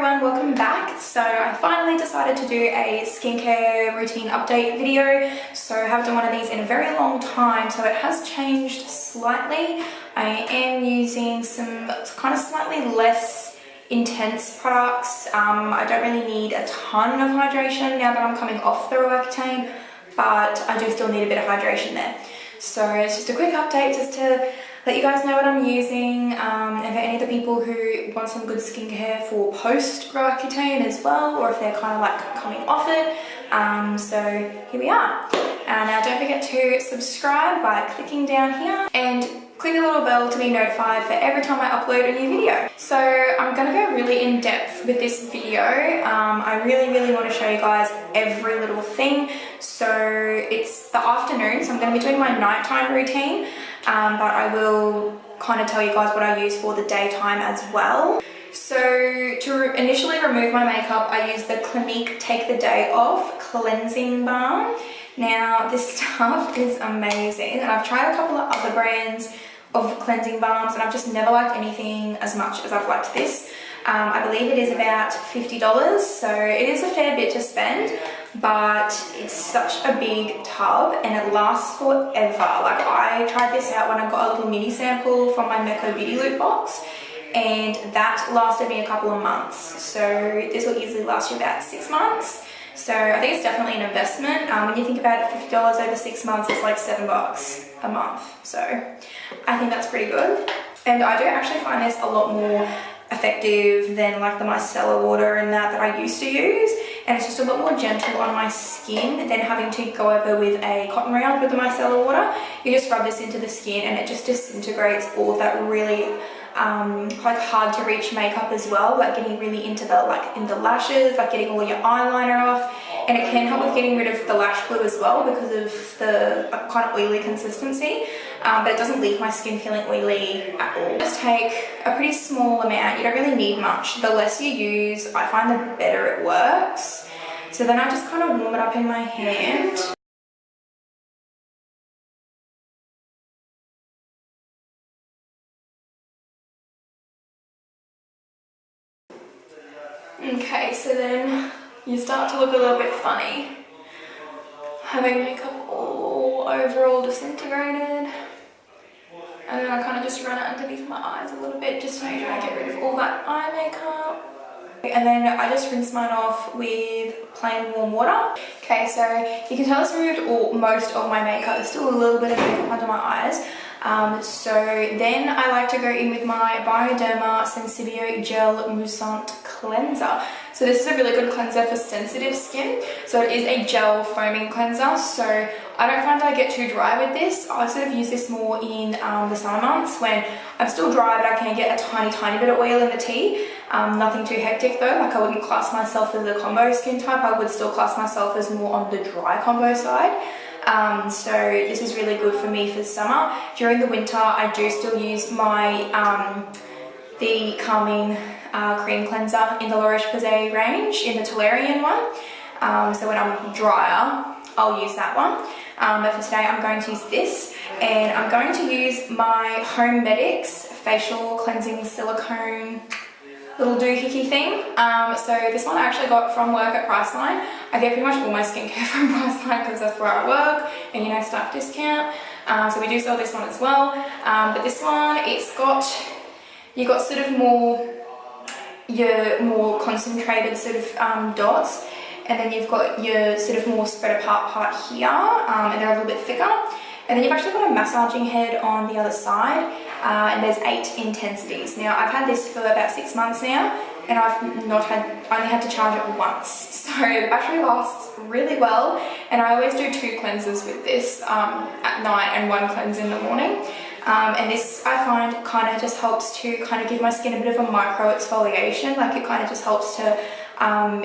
everyone, welcome back. So I finally decided to do a skincare routine update video. So I haven't done one of these in a very long time, so it has changed slightly. I am using some kind of slightly less intense products. I don't really need a ton of hydration now that I'm coming off the Roaccutane, but I do still need a bit of hydration there. So it's just a quick update just to let you guys know what I'm using, and for any of the people who want some good skincare for post Roaccutane as well, or if they're kind of like coming off it. So here we are. Now don't forget to subscribe by clicking down here and click the little bell to be notified for every time I upload a new video. So I'm going to go really in depth with this video. I really want to show you guys every little thing. So it's the afternoon, so I'm going to be doing my nighttime routine. But I will kind of tell you guys what I use for the daytime as well. So to initially remove my makeup, I use the Clinique Take the Day Off Cleansing Balm. Now this stuff is amazing, and I've tried a couple of other brands of cleansing balms and I've just never liked anything as much as I've liked this. I believe it is about $50, so it is a fair bit to spend, but it's such a big tub and it lasts forever. Like, I tried this out when I got a little mini sample from my Mecco Beauty Loop box, and that lasted me a couple of months. So this will easily last you about 6 months. So I think it's definitely an investment. When you think about it, $50 over 6 months is like $7 a month. So I think that's pretty good. And I do actually find this a lot more effective than like the micellar water and that I used to use, and it's just a lot more gentle on my skin than having to go over with a cotton round with the micellar water. You just rub this into the skin and it just disintegrates all of that really like hard to reach makeup as well, like getting really into the lashes, like getting all your eyeliner off, and it can help with getting rid of the lash glue as well because of the kind of oily consistency, but it doesn't leave my skin feeling oily at all. Just take a pretty small amount. You don't really need much. The less you use, I find the better it works. So then I just kind of warm it up in my hand. Okay, so then you start to look a little bit funny, having makeup all over, all disintegrated. And then I kind of just run it underneath my eyes a little bit just to make sure I get rid of all that eye makeup. And then I just rinse mine off with plain warm water. Okay, so you can tell it's removed most of my makeup. There's still a little bit of makeup under my eyes. So then I like to go in with my Bioderma Sensibio Gel Moussant Cleanser. So this is a really good cleanser for sensitive skin. So it is a gel foaming cleanser. So I don't find I get too dry with this. I sort of use this more in the summer months when I'm still dry, but I can get a tiny bit of oil in the tea. Nothing too hectic though. Like, I wouldn't class myself as a combo skin type. I would still class myself as more on the dry combo side. So this is really good for me for summer. During the winter, I do still use my the Calming Cream Cleanser in the La Roche-Posay range, in the Toleriane one. So when I'm drier, I'll use that one. But for today, I'm going to use this, and I'm going to use my Homedics Facial Cleansing Silicone little doohickey thing. So this one I actually got from work at Priceline. I get pretty much all my skincare from Priceline because that's where I work, and you know, staff discount. So we do sell this one as well. But this one, you got sort of your more concentrated sort of dots, and then you've got your sort of more spread apart part here, and they're a little bit thicker. And then you've actually got a massaging head on the other side, and there's 8 intensities. Now, I've had this for about 6 months now, and I've only had to charge it once. So the battery lasts really well, and I always do 2 cleansers with this at night and 1 cleanse in the morning. And this, I find, kind of just helps to kind of give my skin a bit of a micro exfoliation. Like, it kind of just helps to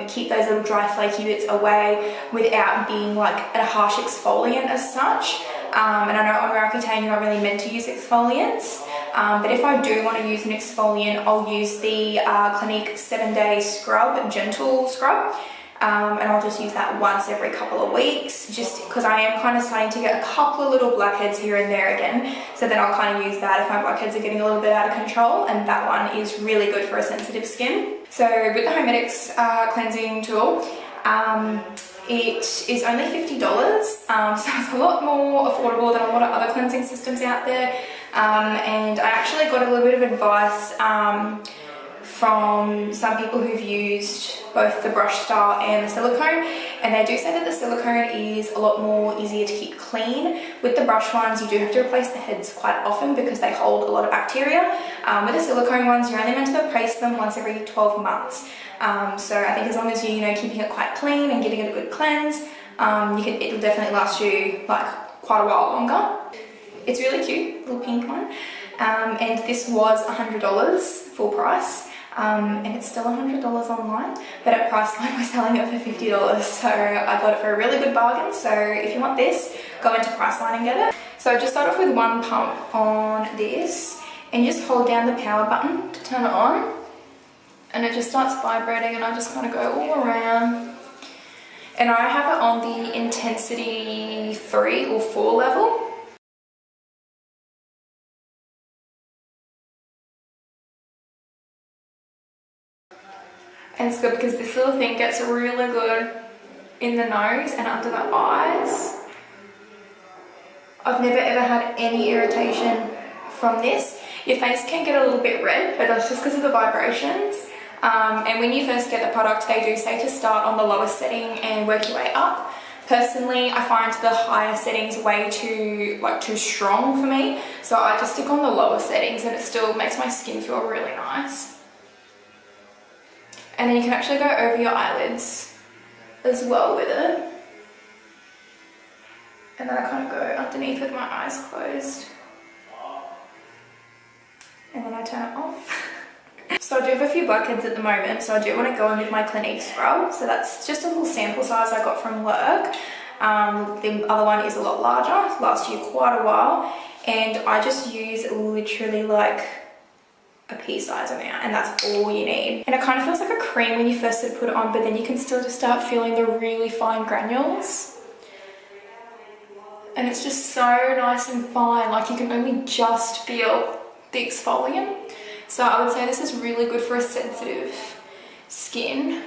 keep those little dry flaky bits away without being like a harsh exfoliant as such. And I know on Roaccutane you're not really meant to use exfoliants, but if I do want to use an exfoliant, I'll use the Clinique 7-Day Scrub, Gentle Scrub. and I'll just use that once every couple of weeks, just because I am kind of starting to get a couple of little blackheads here and there again. So then I'll kind of use that if my blackheads are getting a little bit out of control, and that one is really good for a sensitive skin. So with the Homedics cleansing tool, it is only $50, so it's a lot more affordable than a lot of other cleansing systems out there. And I actually got a little bit of advice from some people who've used both the brush style and the silicone, and they do say that the silicone is a lot more easier to keep clean. With the brush ones, you do have to replace the heads quite often because they hold a lot of bacteria. With the silicone ones, you're only meant to replace them once every 12 months. So I think as long as you're keeping it quite clean and giving it a good cleanse, it'll definitely last you like quite a while longer. It's really cute, little pink one, and this was $100 full price. And it's still $100 online, but at Priceline we're selling it for $50, so I got it for a really good bargain. So if you want this, go into Priceline and get it. So I just start off with one pump on this, and you just hold down the power button to turn it on, and it just starts vibrating, and I just kind of go all around. And I have it on the intensity 3 or 4 level. And it's good because this little thing gets really good in the nose and under the eyes. I've never ever had any irritation from this. Your face can get a little bit red, but that's just because of the vibrations. And when you first get the product, they do say to start on the lowest setting and work your way up. Personally, I find the higher settings way too strong for me, so I just stick on the lower settings, and it still makes my skin feel really nice. And then you can actually go over your eyelids as well with it. And then I kind of go underneath with my eyes closed. And then I turn it off. So I do have a few blackheads at the moment, so I do want to go in with my Clinique scrub. So that's just a little sample size I got from work. The other one is a lot larger, lasts you quite a while. And I just use literally like a pea-size amount, and that's all you need. And it kind of feels like a cream when you first put it on, but then you can still just start feeling the really fine granules. And it's just so nice and fine, like you can only just feel the exfoliant. So I would say this is really good for a sensitive skin,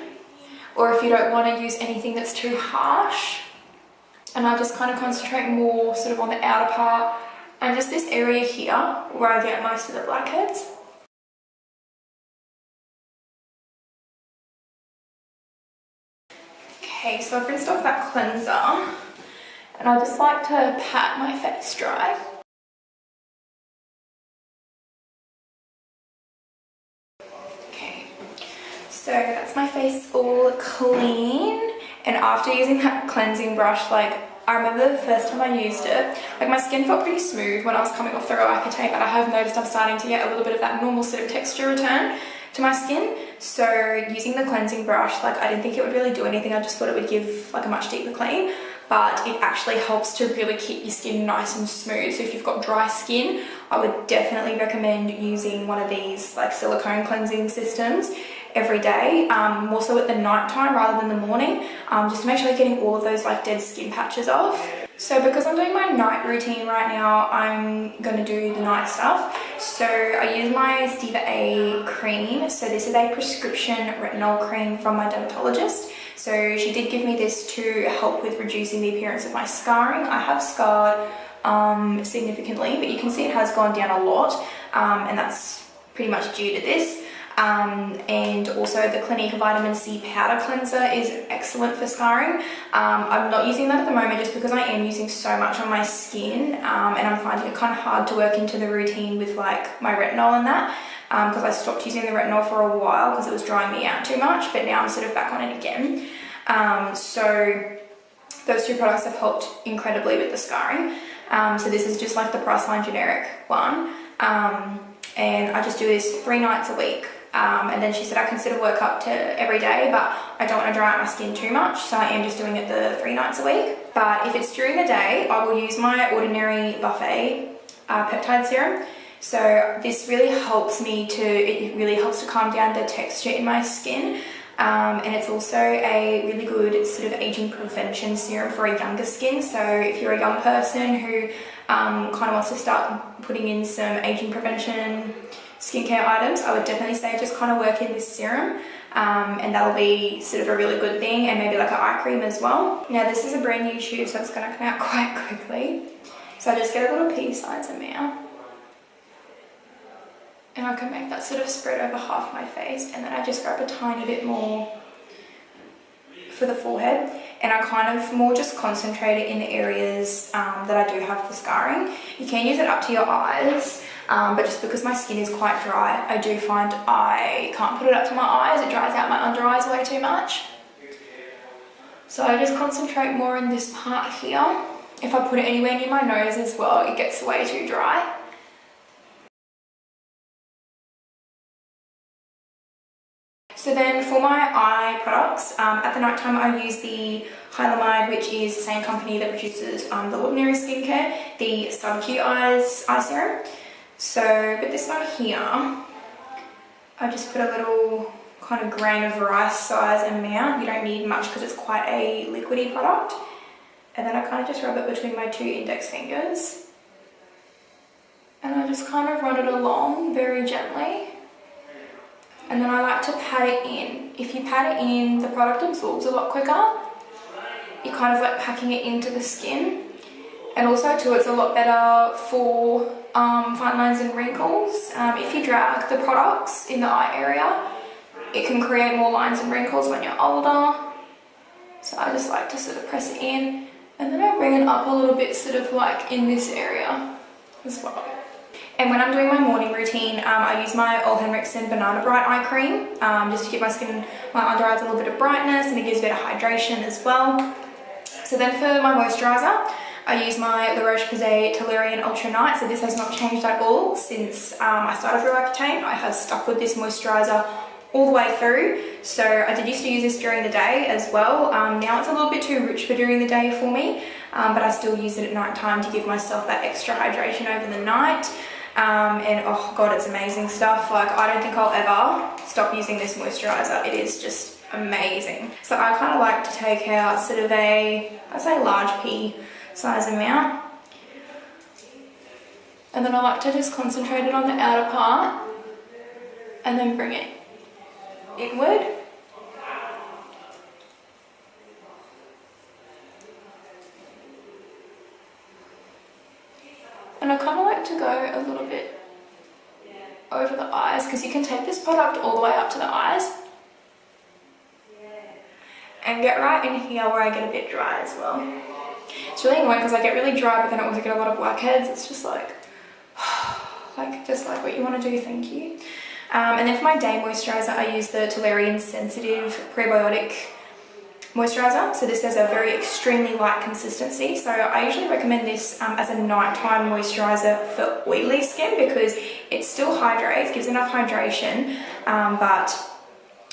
or if you don't want to use anything that's too harsh. And I just kind of concentrate more sort of on the outer part and just this area here where I get most of the blackheads. Okay, so I've rinsed off that cleanser, and I just like to pat my face dry. Okay, so that's my face all clean, and after using that cleansing brush, like I remember the first time I used it, like my skin felt pretty smooth when I was coming off the Roaccutane, but I have noticed I'm starting to get a little bit of that normal sort of texture return to my skin. So using the cleansing brush, like I didn't think it would really do anything. I just thought it would give like a much deeper clean, but it actually helps to really keep your skin nice and smooth. So if you've got dry skin, I would definitely recommend using one of these like silicone cleansing systems every day, more so at the night time rather than the morning, just to make sure you're getting all of those like dead skin patches off. So because I'm doing my night routine right now, I'm going to do the night stuff. So I use my Stieva-A cream. So this is a prescription retinol cream from my dermatologist. So she did give me this to help with reducing the appearance of my scarring. I have scarred significantly, but you can see it has gone down a lot, and that's pretty much due to this. And also the Clinique vitamin C powder cleanser is excellent for scarring. I'm not using that at the moment just because I am using so much on my skin, and I'm finding it kind of hard to work into the routine with like my retinol and that, because I stopped using the retinol for a while because it was drying me out too much, but now I'm sort of back on it again. So those two products have helped incredibly with the scarring. So this is just like the Priceline generic one, and I just do this 3 nights a week. And then she said I consider work up to every day, but I don't want to dry out my skin too much, so I am just doing it the 3 nights a week. But if it's during the day, I will use my ordinary buffet peptide serum. So this really helps me to, it really helps to calm down the texture in my skin. And it's also a really good sort of aging prevention serum for a younger skin. So if you're a young person who kind of wants to start putting in some aging prevention skincare items, I would definitely say just kind of work in this serum, and that'll be sort of a really good thing, and maybe like an eye cream as well. Now this is a brand new tube, so it's going to come out quite quickly. So I just get a little peace size amount, and I can make that sort of spread over half my face, and then I just grab a tiny bit more for the forehead, and I kind of more just concentrate it in the areas that I do have the scarring. You can use it up to your eyes, but just because my skin is quite dry, I do find I can't put it up to my eyes. It dries out my under eyes way too much. So I just concentrate more in this part here. If I put it anywhere near my nose as well, it gets way too dry. So then for my eye products, at the night time I use the Hylamide, which is the same company that produces the Ordinary Skincare, the SubQ Eyes eye serum. So with this one here, I just put a little kind of grain of rice size amount. You don't need much because it's quite a liquidy product. And then I kind of just rub it between my 2 index fingers. And I just kind of run it along very gently. And then I like to pat it in. If you pat it in, the product absorbs a lot quicker. You're kind of like packing it into the skin. And also too, it's a lot better for fine lines and wrinkles. If you drag the products in the eye area, it can create more lines and wrinkles when you're older. So I just like to sort of press it in. And then I bring it up a little bit, sort of like in this area as well. And when I'm doing my morning routine, I use my Ole Henriksen Banana Bright eye cream, just to give my skin, my under eyes a little bit of brightness, and it gives a bit of hydration as well. So then for my moisturiser, I use my Roche Posay Toleriane Ultra Night. So this has not changed at all since I started Roaccutane. I have stuck with this moisturiser all the way through. So I did used to use this during the day as well. Now it's a little bit too rich for during the day for me, but I still use it at night time to give myself that extra hydration over the night. And oh god, it's amazing stuff. Like, I don't think I'll ever stop using this moisturiser. It is just amazing. So I kind of like to take out sort of a, I'd say large pea size amount, and then I like to just concentrate it on the outer part and then bring it inward. And I kind of like to go a little bit over the eyes, because you can take this product all the way up to the eyes and get right in here where I get a bit dry as well. It's really annoying because I get really dry, but then I also get a lot of blackheads. It's just like, just like what you want to do, thank you. And then for my day moisturiser, I use the Toleriane Sensitive Prebiotic Moisturiser. So this has a very extremely light consistency. So I usually recommend this as a nighttime moisturiser for oily skin, because it still hydrates, gives enough hydration, but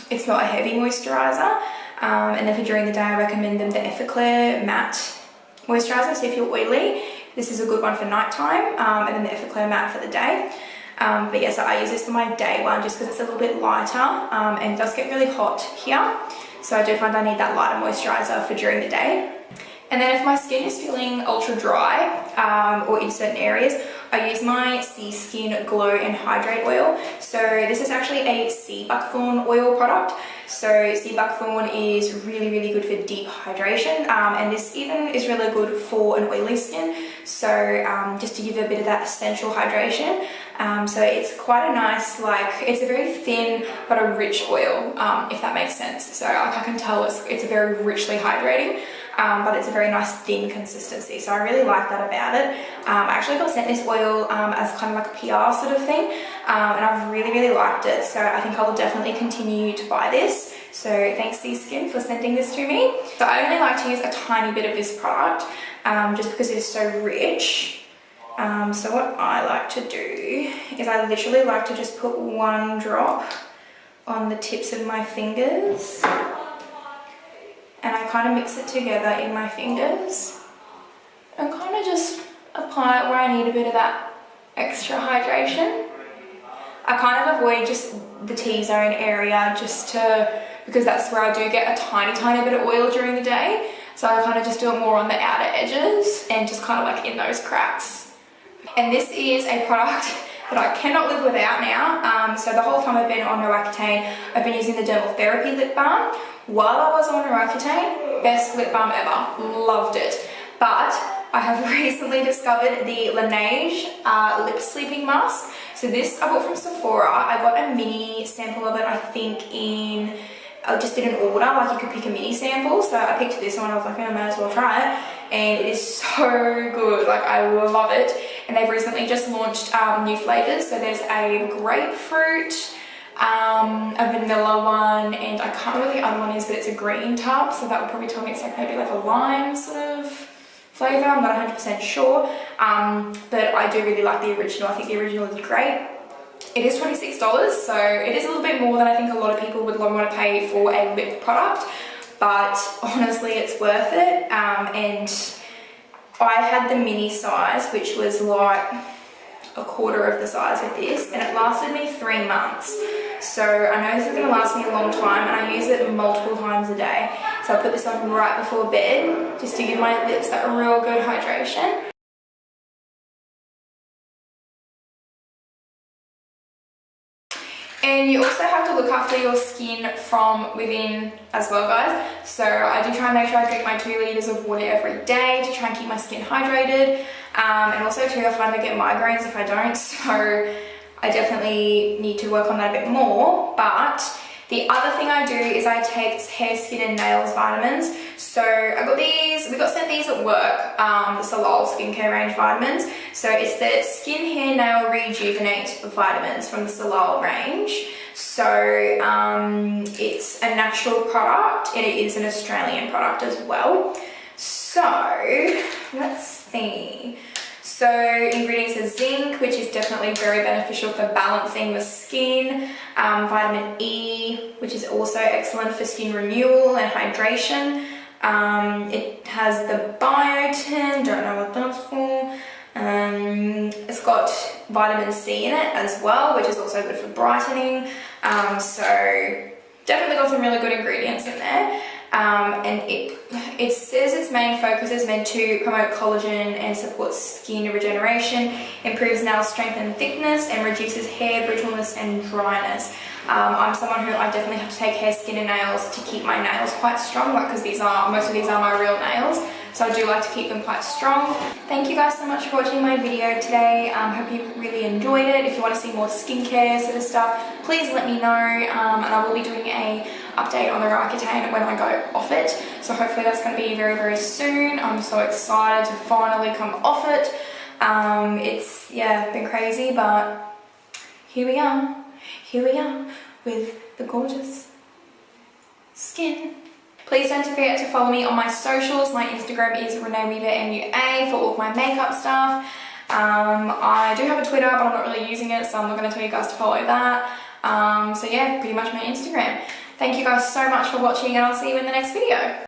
it's not a heavy moisturiser. And then for during the day, I recommend them the Effaclar Matte Moisturiser. So if you're oily, this is a good one for nighttime, and then the Effaclar Matte for the day. But yeah, so I use this for my day one just because it's a little bit lighter, and it does get really hot here. So I do find I need that lighter moisturiser for during the day. And then if my skin is feeling ultra dry, or in certain areas, I use my Sea Skin Glow and Hydrate Oil. So this is actually a sea buckthorn oil product. So sea buckthorn is really, really good for deep hydration, and this even is really good for an oily skin. So just to give a bit of that essential hydration. So it's quite a nice, like, it's a very thin but a rich oil, if that makes sense. So like, I can tell it's very richly hydrating, but it's a very nice thin consistency. So I really like that about it. I actually got sent this oil as kind of like a PR sort of thing, and I've really, really liked it. So I think I will definitely continue to buy this. So thanks Sea Skin for sending this to me. So I only like to use a tiny bit of this product, just because it is so rich. So what I like to do is I literally like to just put 1 drop on the tips of my fingers, and I kind of mix it together in my fingers and kind of just apply it where I need a bit of that extra hydration. I kind of avoid just the T-zone area because that's where I do get a tiny bit of oil during the day. So I kind of just do it more on the outer edges and just kind of like in those cracks. And this is a product that I cannot live without now. So the whole time I've been on Roaccutane, I've been using the Dermal Therapy lip balm. While I was on Roaccutane, best lip balm ever, loved it. But I have recently discovered the Laneige lip sleeping mask. So this I bought from Sephora. I got a mini sample of it, I think I just did an order, like you could pick a mini sample. So I picked this one, I was like, I might as well try it. And it is so good, like I love it. And they've recently just launched new flavors. So there's a grapefruit, a vanilla one, and I can't remember what the other one is, but it's a green tub. So that would probably tell me it's like maybe like a lime sort of flavor. I'm not 100% sure. But I do really like the original. I think the original is great. It is $26, so it is a little bit more than I think a lot of people would want to pay for a lip product, but honestly it's worth it. And I had the mini size, which was like a quarter of the size of this, and it lasted me 3 months. So I know this is going to last me a long time, and I use it multiple times a day. So I put this on right before bed just to give my lips that real good hydration. And you also have to look after your skin from within as well, guys. So I do try and make sure I drink my 2 liters of water every day to try and keep my skin hydrated. And also too, I find I get migraines if I don't. So I definitely need to work on that a bit more. But the other thing I do is I take hair, skin and nails vitamins. So I got these, we got sent these at work, the Solal skincare range vitamins. So it's the Skin, Hair, Nail Rejuvenate vitamins from the Solal range. So it's a natural product and it is an Australian product as well. So let's see. So ingredients are zinc, which is definitely very beneficial for balancing the skin. Vitamin E, which is also excellent for skin renewal and hydration. It has the biotin, don't know what that's for. It's got vitamin C in it as well, which is also good for brightening. So definitely got some really good ingredients in there. And it says its main focus is meant to promote collagen and support skin regeneration, improves nail strength and thickness, and reduces hair brittleness and dryness. I'm someone who I definitely have to take hair, skin and nails to keep my nails quite strong, like because most of these are my real nails, so I do like to keep them quite strong. Thank you guys so much for watching my video today. Hope you really enjoyed it. If you want to see more skincare sort of stuff, please let me know, and I will be doing a update on the Roaccutane when I go off it, so hopefully that's going to be very, very soon. I'm so excited to finally come off it. It's been crazy, but here we are with the gorgeous skin. Please don't forget to follow me on my socials. My Instagram is reneeweavermua for all of my makeup stuff. I do have a Twitter, but I'm not really using it, so I'm not going to tell you guys to follow that. So yeah, pretty much my Instagram. Thank you guys so much for watching, and I'll see you in the next video.